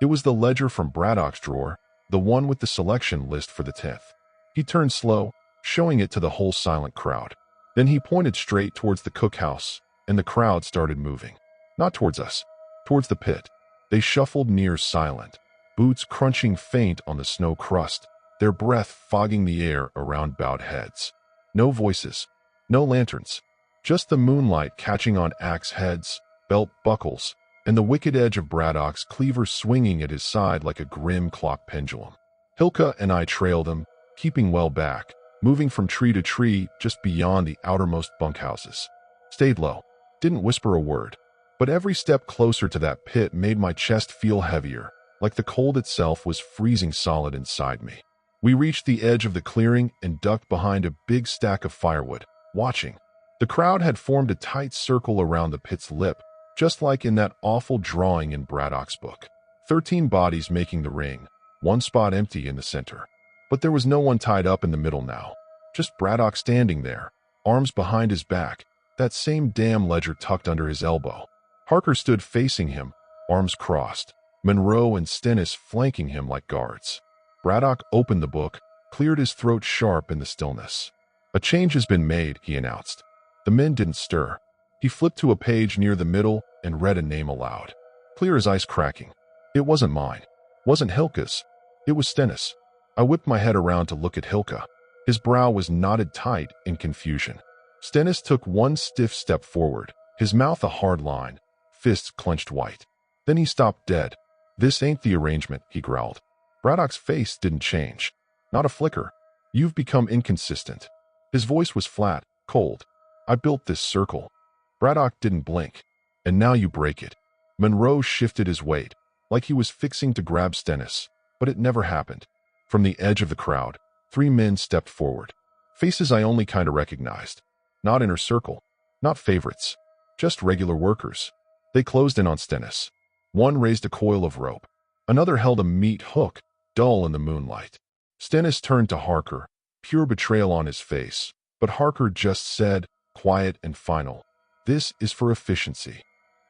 It was the ledger from Braddock's drawer, the one with the selection list for the 10th. He turned slow, showing it to the whole silent crowd. Then he pointed straight towards the cookhouse, and the crowd started moving. Not towards us, towards the pit. They shuffled near silent. boots crunching faint on the snow crust, their breath fogging the air around bowed heads. No voices, no lanterns, just the moonlight catching on axe heads, belt buckles, and the wicked edge of Braddock's cleaver swinging at his side like a grim clock pendulum. Hilka and I trailed him, keeping well back, moving from tree to tree just beyond the outermost bunkhouses. Stayed low, didn't whisper a word, but every step closer to that pit made my chest feel heavier, like the cold itself was freezing solid inside me. We reached the edge of the clearing and ducked behind a big stack of firewood, watching. The crowd had formed a tight circle around the pit's lip, just like in that awful drawing in Braddock's book. 13 bodies making the ring, one spot empty in the center. But there was no one tied up in the middle now. Just Braddock standing there, arms behind his back, that same damn ledger tucked under his elbow. Harker stood facing him, arms crossed, Monroe and Stennis flanking him like guards. Braddock opened the book, cleared his throat sharp in the stillness. "A change has been made," he announced. The men didn't stir. He flipped to a page near the middle and read a name aloud. Clear as ice cracking. It wasn't mine. Wasn't Hilka's. It was Stennis. I whipped my head around to look at Hilka. His brow was knotted tight in confusion. Stennis took one stiff step forward, his mouth a hard line, fists clenched white. Then he stopped dead. "This ain't the arrangement," he growled. Braddock's face didn't change. Not a flicker. "You've become inconsistent." His voice was flat, cold. "I built this circle." Braddock didn't blink. "And now you break it." Monroe shifted his weight, like he was fixing to grab Stennis, but it never happened. From the edge of the crowd, 3 men stepped forward. Faces I only kind of recognized. Not inner circle, not favorites, just regular workers. They closed in on Stennis. One raised a coil of rope. Another held a meat hook, dull in the moonlight. Stennis turned to Harker, pure betrayal on his face, but Harker just said, quiet and final, "This is for efficiency."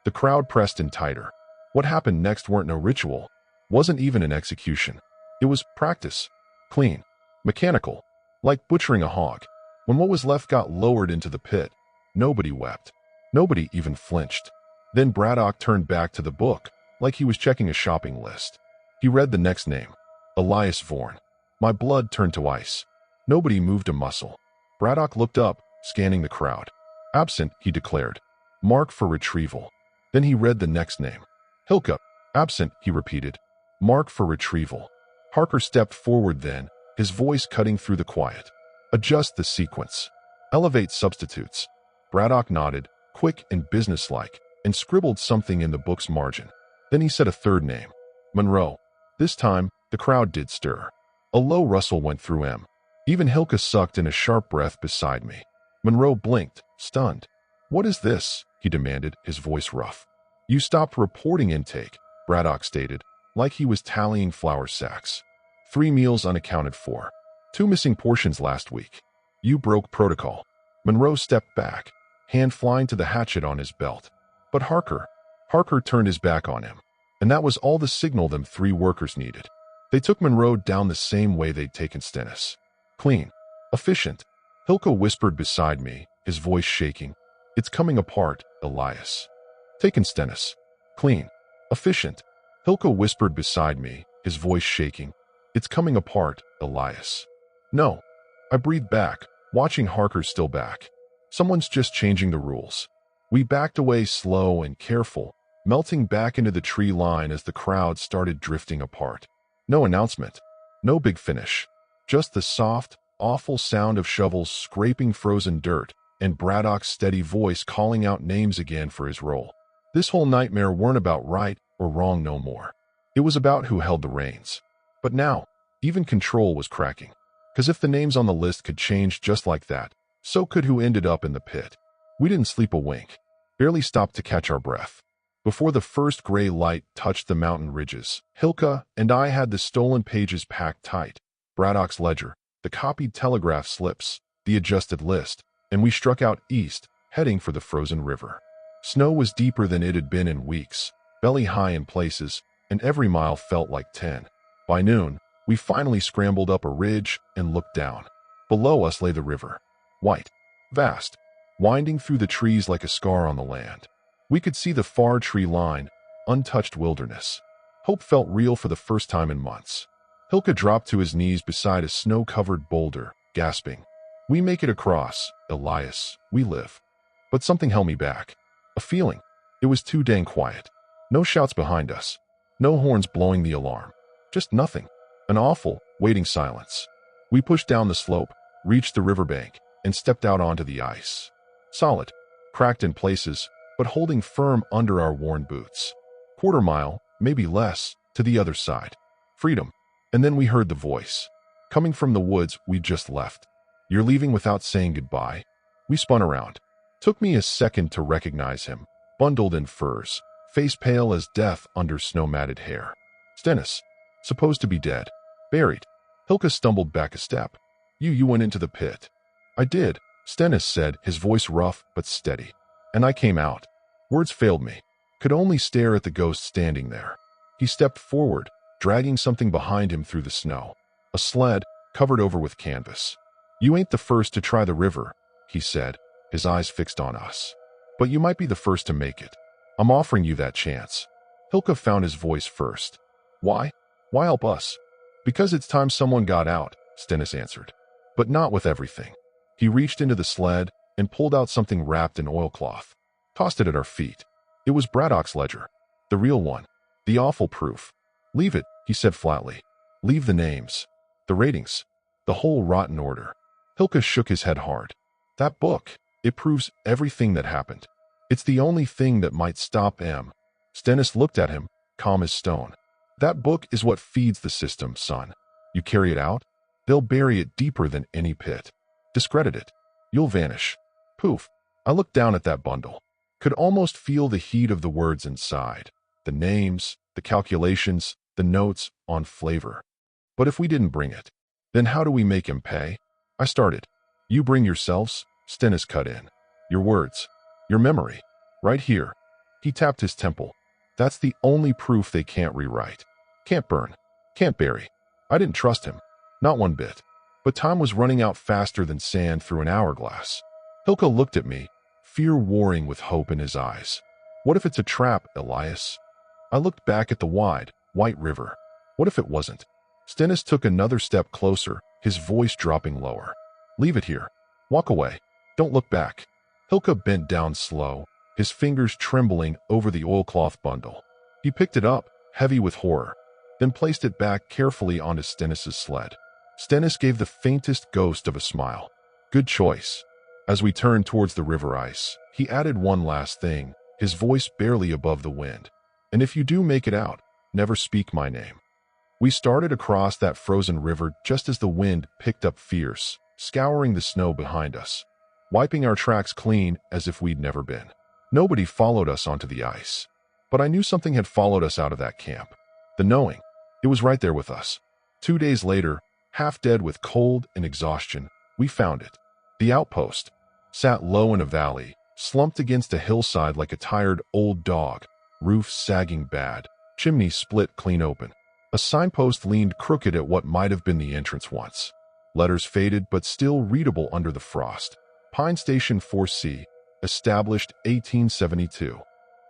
The crowd pressed in tighter. What happened next weren't no ritual, wasn't even an execution. It was practice, clean, mechanical, like butchering a hog. When what was left got lowered into the pit, nobody wept. Nobody even flinched. Then Braddock turned back to the book, like he was checking a shopping list. He read the next name, Elias Vorn. My blood turned to ice. Nobody moved a muscle. Braddock looked up, scanning the crowd. "Absent," he declared. "Mark for retrieval." Then he read the next name. "Hilka." "Absent," he repeated. "Mark for retrieval." Harker stepped forward then, his voice cutting through the quiet. "Adjust the sequence. Elevate substitutes." Braddock nodded, quick and businesslike, and scribbled something in the book's margin. Then he said a third name, Monroe. This time, the crowd did stir. A low rustle went through him. Even Hilka sucked in a sharp breath beside me. Monroe blinked, stunned. "What is this?" he demanded, his voice rough. "You stopped reporting intake," Braddock stated, like he was tallying flour sacks. 3 meals unaccounted for. 2 missing portions last week. You broke protocol. Monroe stepped back, hand flying to the hatchet on his belt. But Harker turned his back on him. And that was all the signal them 3 workers needed. They took Monroe down the same way they'd taken Stennis. Clean. Efficient. Hilka whispered beside me, his voice shaking. "It's coming apart, Elias." Taken Stennis. Clean. Efficient. Hilka whispered beside me, his voice shaking. "It's coming apart, Elias." "No." I breathed back, watching Harker still back. Someone's just changing the rules. We backed away slow and careful, melting back into the tree line as the crowd started drifting apart. No announcement. No big finish. Just the soft, awful sound of shovels scraping frozen dirt and Braddock's steady voice calling out names again for his role. This whole nightmare weren't about right or wrong no more. It was about who held the reins. But now, even control was cracking. 'Cause if the names on the list could change just like that, so could who ended up in the pit. We didn't sleep a wink, barely stopped to catch our breath. Before the first gray light touched the mountain ridges, Hilka and I had the stolen pages packed tight. Braddock's ledger, the copied telegraph slips, the adjusted list, and we struck out east, heading for the frozen river. Snow was deeper than it had been in weeks, belly high in places, and every mile felt like 10. By noon, we finally scrambled up a ridge and looked down. Below us lay the river, white, vast, winding through the trees like a scar on the land. We could see the far tree line, untouched wilderness. Hope felt real for the first time in months. Hilka dropped to his knees beside a snow-covered boulder, gasping. "We make it across, Elias, we live." But something held me back. A feeling. It was too dang quiet. No shouts behind us. No horns blowing the alarm. Just nothing. An awful, waiting silence. We pushed down the slope, reached the riverbank, and stepped out onto the ice. Solid, cracked in places, but holding firm under our worn boots. Quarter mile, maybe less, to the other side. Freedom. And then we heard the voice. Coming from the woods we just left. "You're leaving without saying goodbye?" We spun around. Took me a second to recognize him, bundled in furs, face pale as death under snow-matted hair. Stennis. Supposed to be dead. Buried. Hilka stumbled back a step. You went into the pit." "I did," Stennis said, his voice rough but steady. "And I came out." Words failed me. Could only stare at the ghost standing there. He stepped forward, dragging something behind him through the snow. A sled, covered over with canvas. "You ain't the first to try the river," he said, his eyes fixed on us. "But you might be the first to make it. I'm offering you that chance." Hilka found his voice first. "Why? Why help us?" "Because it's time someone got out," Stennis answered. "But not with everything." He reached into the sled and pulled out something wrapped in oilcloth. Tossed it at our feet. It was Braddock's ledger. The real one. The awful proof. "Leave it," he said flatly. "Leave the names. The ratings. The whole rotten order." Hilka shook his head hard. "That book. It proves everything that happened. It's the only thing that might stop M." Stennis looked at him, calm as stone. "That book is what feeds the system, son. You carry it out, they'll bury it deeper than any pit. Discredit it. You'll vanish. Poof." I looked down at that bundle. Could almost feel the heat of the words inside. The names, the calculations, the notes on flavor. But if we didn't bring it, then how do we make him pay? I started. "You bring yourselves," Stennis cut in. "Your words. Your memory. Right here." He tapped his temple. "That's the only proof they can't rewrite. Can't burn. Can't bury." I didn't trust him. Not one bit. But time was running out faster than sand through an hourglass. Hilka looked at me, fear warring with hope in his eyes. "What if it's a trap, Elias?" I looked back at the wide, white river. What if it wasn't? Stennis took another step closer, his voice dropping lower. "Leave it here. Walk away. Don't look back." Hilka bent down slow, his fingers trembling over the oilcloth bundle. He picked it up, heavy with horror, then placed it back carefully onto Stennis's sled. Stennis gave the faintest ghost of a smile. "Good choice." As we turned towards the river ice, he added one last thing, his voice barely above the wind. "And if you do make it out, never speak my name." We started across that frozen river just as the wind picked up fierce, scouring the snow behind us, wiping our tracks clean as if we'd never been. Nobody followed us onto the ice. But I knew something had followed us out of that camp. The knowing. It was right there with us. 2 days later, half dead with cold and exhaustion, we found it. The outpost sat low in a valley, slumped against a hillside like a tired old dog, roof sagging bad, chimney split clean open. A signpost leaned crooked at what might have been the entrance once. Letters faded but still readable under the frost. Pine Station 4C, established 1872.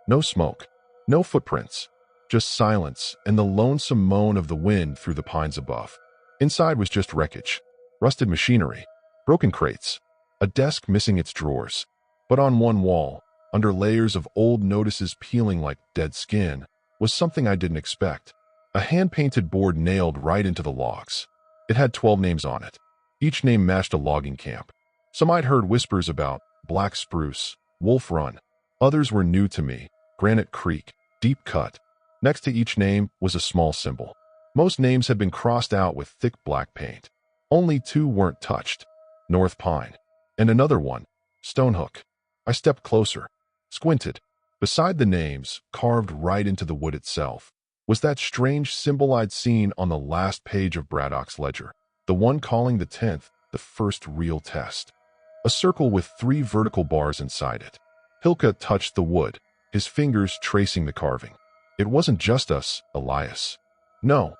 No smoke, no footprints, just silence and the lonesome moan of the wind through the pines above. Inside was just wreckage, rusted machinery, broken crates, a desk missing its drawers. But on one wall, under layers of old notices peeling like dead skin, was something I didn't expect. A hand-painted board nailed right into the logs. It had 12 names on it. Each name matched a logging camp. Some I'd heard whispers about: Black Spruce, Wolf Run. Others were new to me: Granite Creek, Deep Cut. Next to each name was a small symbol. Most names had been crossed out with thick black paint. Only 2 weren't touched: North Pine, and another one, Stonehook. I stepped closer, squinted. Beside the names, carved right into the wood itself, was that strange symbol I'd seen on the last page of Braddock's ledger, the one calling the 10th the first real test. A circle with 3 vertical bars inside it. Hilka touched the wood, his fingers tracing the carving. "It wasn't just us, Elias." "No,"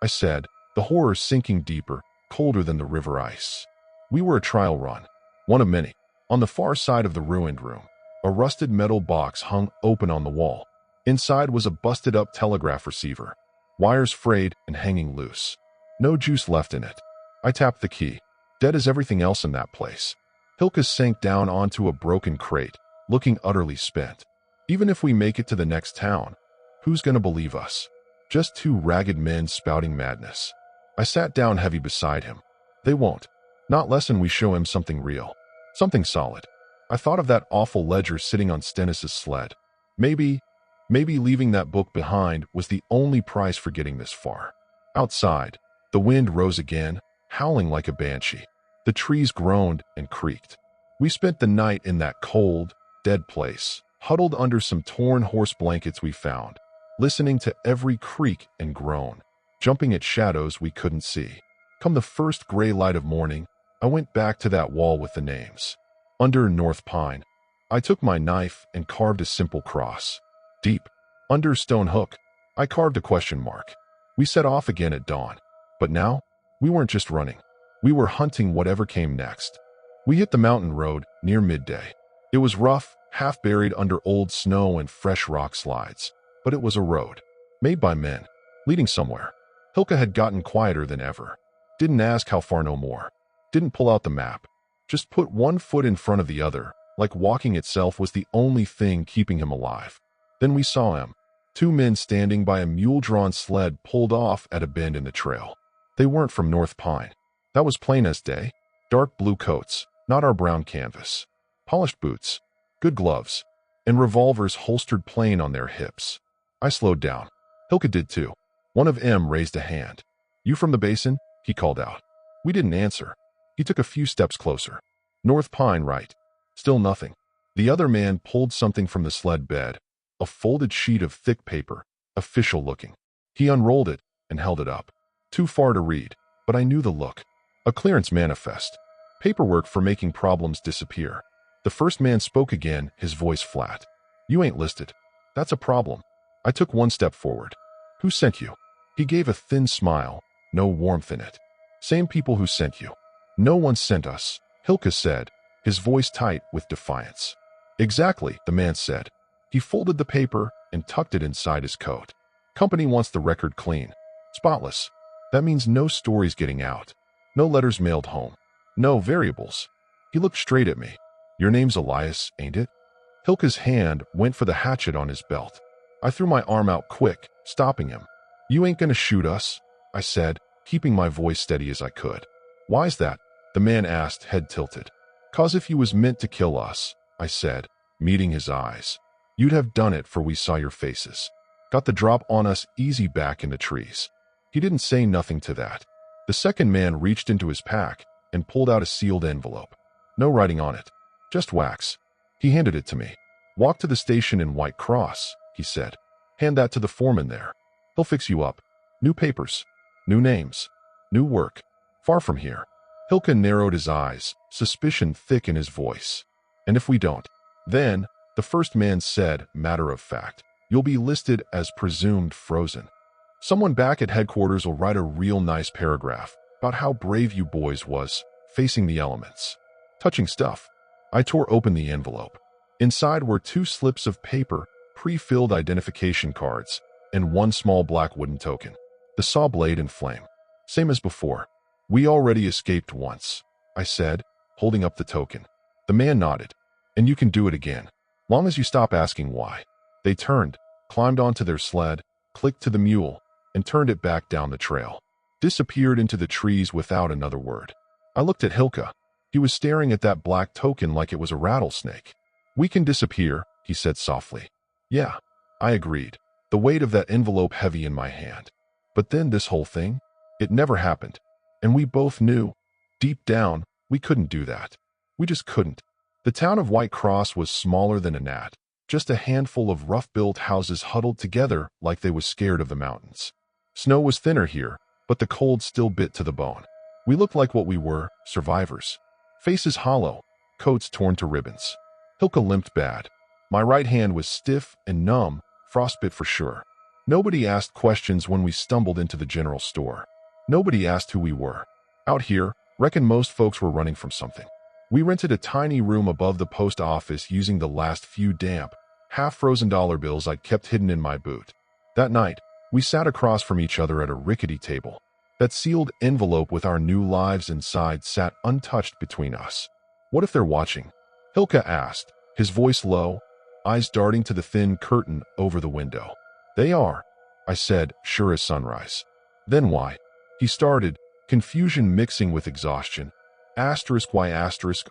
I said, the horror sinking deeper, colder than the river ice. "We were a trial run, one of many." On the far side of the ruined room, a rusted metal box hung open on the wall. Inside was a busted-up telegraph receiver, wires frayed and hanging loose. No juice left in it. I tapped the key. Dead as everything else in that place. Hilka sank down onto a broken crate, looking utterly spent. Even if we make it to the next town, who's gonna believe us? Just two ragged men spouting madness. I sat down heavy beside him. They won't. Not less'n we show him something real. Something solid. I thought of that awful ledger sitting on Stennis's sled. Maybe leaving that book behind was the only price for getting this far. Outside, the wind rose again, howling like a banshee. The trees groaned and creaked. We spent the night in that cold, dead place, huddled under some torn horse blankets we found, listening to every creak and groan, jumping at shadows we couldn't see. Come the first gray light of morning, I went back to that wall with the names. Under North Pine, I took my knife and carved a simple cross. Deep, under Stone Hook, I carved a question mark. We set off again at dawn. But now, we weren't just running. We were hunting whatever came next. We hit the mountain road near midday. It was rough, half buried under old snow and fresh rock slides. But it was a road, made by men, leading somewhere. Hilka had gotten quieter than ever. Didn't ask how far no more. Didn't pull out the map. Just put one foot in front of the other, like walking itself was the only thing keeping him alive. Then we saw him. Two men standing by a mule-drawn sled pulled off at a bend in the trail. They weren't from North Pine. That was plain as day. Dark blue coats, not our brown canvas. Polished boots, good gloves, and revolvers holstered plain on their hips. I slowed down. Hilka did too. One of them raised a hand. "You from the basin?" he called out. We didn't answer. He took a few steps closer. "North Pine, right?" Still nothing. The other man pulled something from the sled bed, a folded sheet of thick paper, official looking. He unrolled it and held it up. Too far to read, but I knew the look. A clearance manifest. Paperwork for making problems disappear. The first man spoke again, his voice flat. "You ain't listed. That's a problem." I took one step forward. "Who sent you?" He gave a thin smile, no warmth in it. "Same people who sent you." "No one sent us," Hilka said, his voice tight with defiance. "Exactly," the man said. He folded the paper and tucked it inside his coat. "Company wants the record clean. Spotless. That means no stories getting out. No letters mailed home. No variables." He looked straight at me. "Your name's Elias, ain't it?" Hilka's hand went for the hatchet on his belt. I threw my arm out quick, stopping him. "You ain't gonna shoot us," I said, keeping my voice steady as I could. "Why's that?" the man asked, head tilted. "'Cause if you was meant to kill us," I said, meeting his eyes, "you'd have done it, for we saw your faces. Got the drop on us easy back in the trees." He didn't say nothing to that. The second man reached into his pack and pulled out a sealed envelope. No writing on it, just wax. He handed it to me. "Walk to the station in White Cross," he said. "Hand that to the foreman there. He'll fix you up. New papers, new names, new work. Far from here." Hilka narrowed his eyes, suspicion thick in his voice. "And if we don't, then," the first man said, matter of fact, "you'll be listed as presumed frozen. Someone back at headquarters will write a real nice paragraph about how brave you boys was, facing the elements." Touching stuff. I tore open the envelope. Inside were 2 slips of paper, pre-filled identification cards, and 1 small black wooden token. The saw blade and flame. Same as before. "We already escaped once," I said, holding up the token. The man nodded. "And you can do it again, long as you stop asking why." They turned, climbed onto their sled, clicked to the mule, and turned it back down the trail. Disappeared into the trees without another word. I looked at Hilka. He was staring at that black token like it was a rattlesnake. "We can disappear," he said softly. "Yeah," I agreed, the weight of that envelope heavy in my hand. But then this whole thing? It never happened. And we both knew, deep down, we couldn't do that. We just couldn't. The town of White Cross was smaller than a gnat, just a handful of rough-built houses huddled together like they was scared of the mountains. Snow was thinner here, but the cold still bit to the bone. We looked like what we were, survivors. Faces hollow, coats torn to ribbons. Hilka limped bad. My right hand was stiff and numb, frostbite for sure. Nobody asked questions when we stumbled into the general store. Nobody asked who we were. Out here, reckon most folks were running from something. We rented a tiny room above the post office using the last few damp, half-frozen dollar bills I'd kept hidden in my boot. That night, we sat across from each other at a rickety table. That sealed envelope with our new lives inside sat untouched between us. "What if they're watching?" Hilka asked, his voice low, eyes darting to the thin curtain over the window. "They are," I said, sure as sunrise. "Then why?" He started, confusion mixing with exhaustion. Why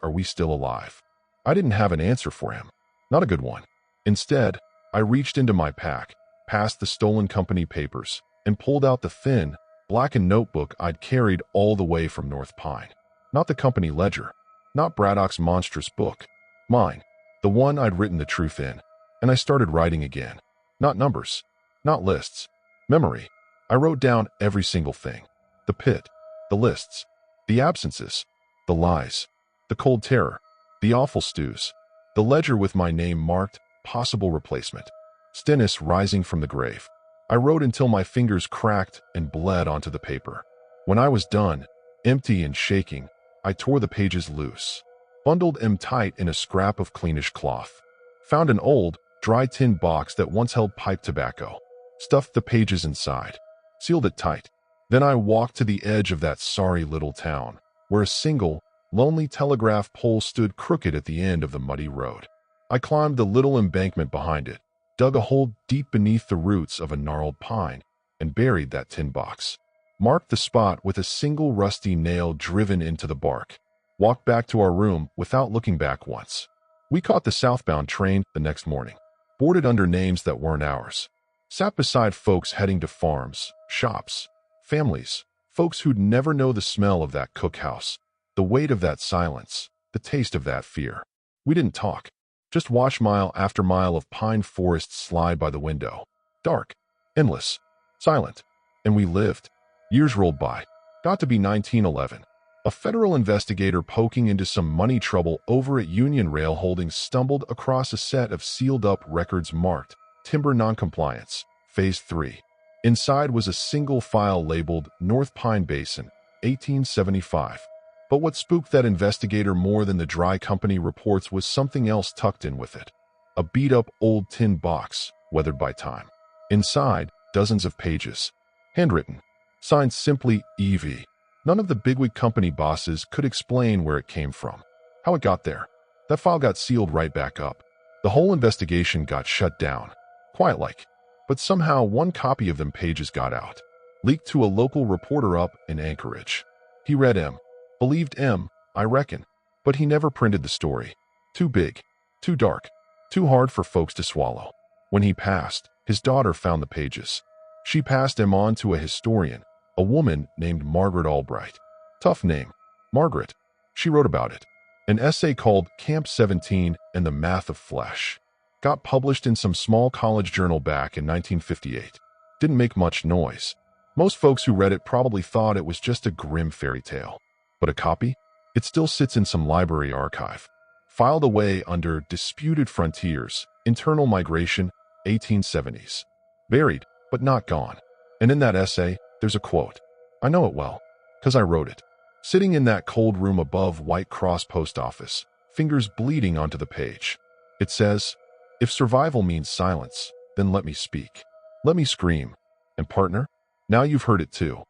are we still alive? I didn't have an answer for him. Not a good one. Instead, I reached into my pack, past the stolen company papers, and pulled out the thin, blackened notebook I'd carried all the way from North Pine. Not the company ledger. Not Braddock's monstrous book. Mine. The one I'd written the truth in. And I started writing again. Not numbers. Not lists. Memory. I wrote down every single thing. The pit. The lists. The absences. The lies. The cold terror. The awful stews. The ledger with my name marked, possible replacement. Stennis rising from the grave. I wrote until my fingers cracked and bled onto the paper. When I was done, empty and shaking, I tore the pages loose. Bundled them tight in a scrap of cleanish cloth. Found an old, dry tin box that once held pipe tobacco. Stuffed the pages inside. Sealed it tight. Then I walked to the edge of that sorry little town, where a single, lonely telegraph pole stood crooked at the end of the muddy road. I climbed the little embankment behind it, dug a hole deep beneath the roots of a gnarled pine, and buried that tin box. Marked the spot with a single rusty nail driven into the bark. Walked back to our room without looking back once. We caught the southbound train the next morning. Boarded under names that weren't ours. Sat beside folks heading to farms, shops, families, folks who'd never know the smell of that cookhouse, the weight of that silence, the taste of that fear. We didn't talk. Just watched mile after mile of pine forest slide by the window. Dark, endless, silent. And we lived. Years rolled by. Got to be 1911. A federal investigator poking into some money trouble over at Union Rail Holdings stumbled across a set of sealed-up records marked Timber Noncompliance, Phase 3. Inside was a single file labeled North Pine Basin, 1875. But what spooked that investigator more than the dry company reports was something else tucked in with it. A beat-up old tin box, weathered by time. Inside, dozens of pages. Handwritten. Signed simply E.V. None of the bigwig company bosses could explain where it came from, how it got there. That file got sealed right back up. The whole investigation got shut down, quiet-like. But somehow one copy of them pages got out, leaked to a local reporter up in Anchorage. He read M. Believed M, I reckon. But he never printed the story. Too big, too dark, too hard for folks to swallow. When he passed, his daughter found the pages. She passed him on to a historian, a woman named Margaret Albright. Tough name. Margaret. She wrote about it. An essay called Camp 17 and the Math of Flesh. Got published in some small college journal back in 1958. Didn't make much noise. Most folks who read it probably thought it was just a grim fairy tale. But a copy? It still sits in some library archive. Filed away under Disputed Frontiers, Internal Migration, 1870s. Buried, but not gone. And in that essay, there's a quote. I know it well, 'cause I wrote it. Sitting in that cold room above White Cross Post Office, fingers bleeding onto the page. It says, "If survival means silence, then let me speak. Let me scream. And partner, now you've heard it too.